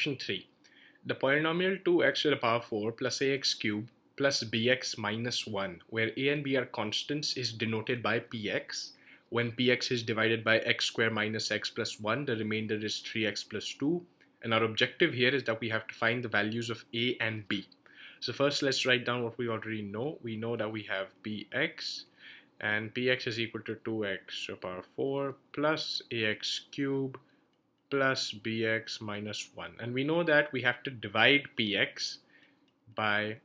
Question 3. The polynomial 2x to the power 4 plus ax cubed plus bx minus 1, where a and b are constants, is denoted by px. When px is divided by x squared minus x plus 1, the remainder is 3x plus 2. And our objective here is that we have to find the values of a and b. So first let's write down what we already know. We know that we have px, and px is equal to 2x to the power 4 plus ax cubed plus bx minus 1, and we know that we have to divide px by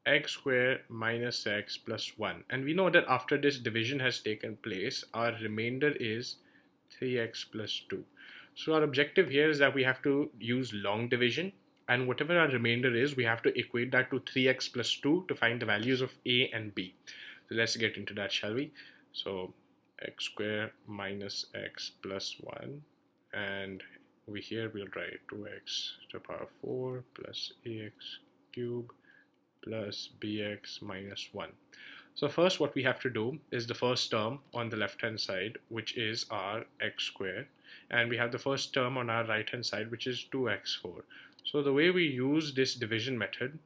x squared minus x plus 1, and we know that after this division has taken place, our remainder is 3x plus 2. So our objective here is that we have to use long division, and whatever our remainder is, we have to equate that to 3x plus 2 to find the values of a and b. So let's get into that, shall we? So x squared minus x plus 1, and over here we'll write 2x to the power 4 plus ax cubed plus bx minus 1. So first what we have to do is the first term on the left hand side, which is our x squared, and we have the first term on our right hand side, which is 2x4. So the way we use this division method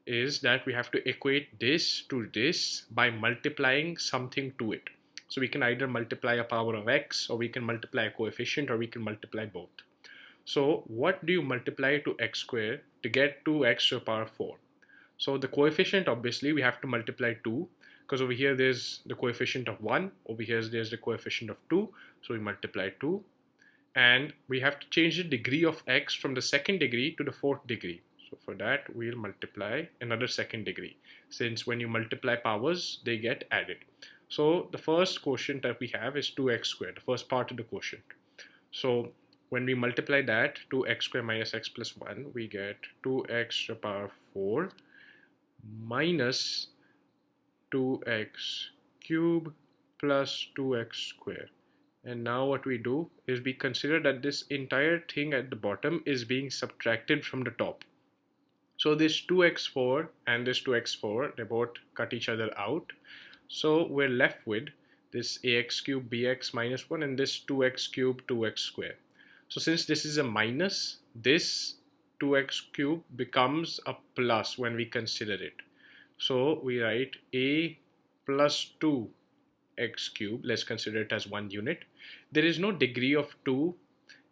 is that we have to equate this to this by multiplying something to it. So we can either multiply a power of x, or we can multiply a coefficient, or we can multiply both. So what do you multiply to x squared to get 2x to the power 4? So the coefficient, obviously we have to multiply 2, because over here there's the coefficient of 1, over here there's the coefficient of 2, so we multiply 2, and we have to change the degree of x from the second degree to the fourth degree. So for that we'll multiply another second degree, since when you multiply powers they get added. So the first quotient that we have is 2x squared, the first part of the quotient. So when we multiply that to x squared minus x plus 1, we get 2x to the power 4 minus 2x cubed plus 2x squared. And now what we do is we consider that this entire thing at the bottom is being subtracted from the top. So this 2x4 and this 2x4, they both cut each other out. So we're left with this ax cubed bx minus 1 and this 2x cubed 2x squared. So since this is a minus, this 2x cubed becomes a plus when we consider it. So we write a plus 2x cubed, let's consider it as 1 unit. There is no degree of 2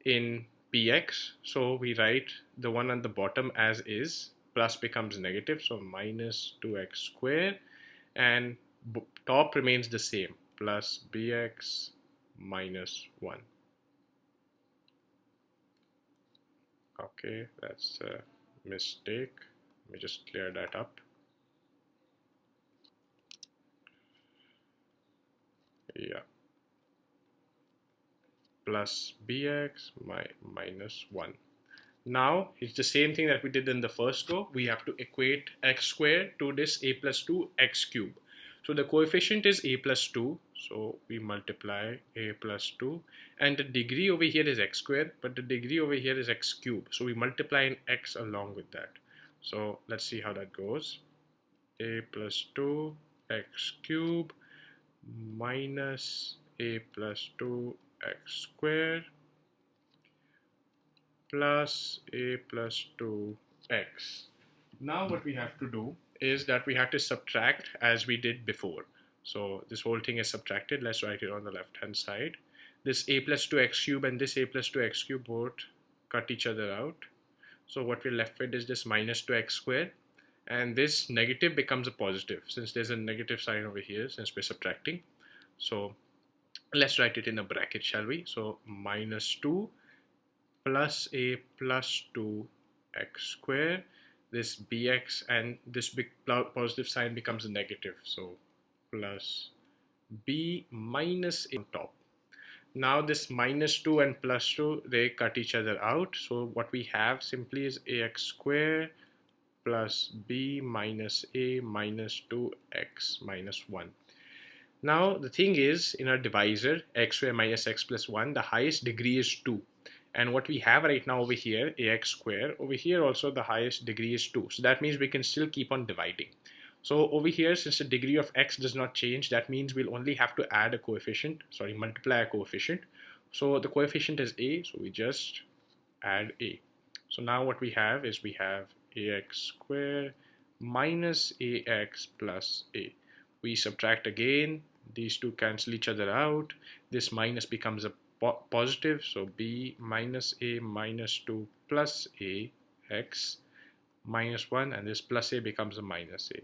in px, so we write the one on the bottom as is, plus becomes negative, so minus 2x squared, and top remains the same, plus bx minus 1. Okay, that's a mistake. Let me just clear that up. Yeah, plus bx minus 1. Now it's the same thing that we did in the first row. We have to equate x squared to this a plus 2 x cubed. So the coefficient is a plus 2, so we multiply a plus 2, and the degree over here is x squared, but the degree over here is x cubed, so we multiply an x along with that. So let's see how that goes. A plus 2 x cubed minus a plus 2 x squared plus a plus 2x. Now what we have to do is that we have to subtract as we did before. So this whole thing is subtracted. Let's write it on the left hand side. This a plus 2x cubed and this a plus 2x cubed both cut each other out. So what we're left with is this minus 2x squared, and this negative becomes a positive since there's a negative sign over here since we're subtracting. So let's write it in a bracket, shall we? So minus 2 plus a plus 2 x squared, this bx, and this big positive sign becomes a negative, so plus b minus a on top. Now this minus 2 and plus 2, they cut each other out, so what we have simply is ax squared plus b minus a minus 2x minus 1. Now the thing is, in our divisor x squared minus x plus 1, the highest degree is 2. And what we have right now over here, ax squared, over here also the highest degree is 2. So that means we can still keep on dividing. So over here, since the degree of x does not change, that means we'll only have to add a coefficient, multiply a coefficient. So the coefficient is a, so we just add a. So now what we have is we have ax squared minus ax plus a. We subtract again, these two cancel each other out. This minus becomes a positive, so b minus a minus 2 plus a x minus 1, and this plus a becomes a minus a.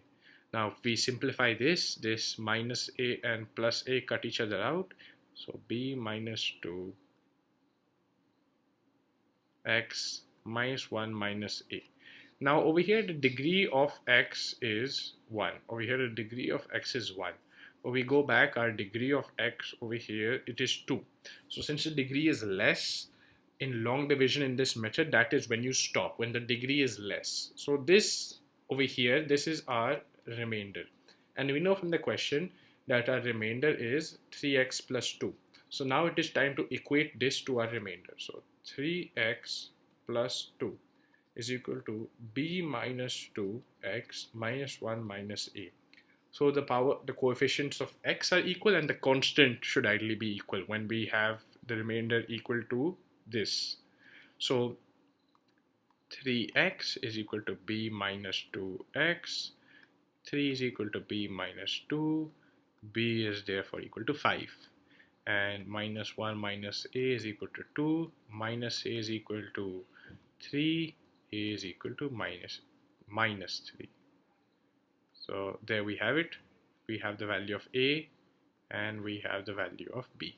Now if we simplify this, this minus a and plus a cut each other out, so b minus 2 x minus 1 minus a. Now over here the degree of x is 1. Over here the degree of x is 1. When we go back, our degree of x over here, it is 2. So since the degree is less in long division in this method, that is when you stop, when the degree is less. So this over here, this is our remainder. And we know from the question that our remainder is 3x plus 2. So now it is time to equate this to our remainder. So 3x plus 2 is equal to b minus 2x minus 1 minus a. So the coefficients of x are equal and the constant should ideally be equal when we have the remainder equal to this. So 3x is equal to b minus 2x, 3 is equal to b minus 2, b is therefore equal to 5. And minus 1 minus a is equal to 2, minus a is equal to 3, a is equal to minus 3. So there we have it. We have the value of a and we have the value of b.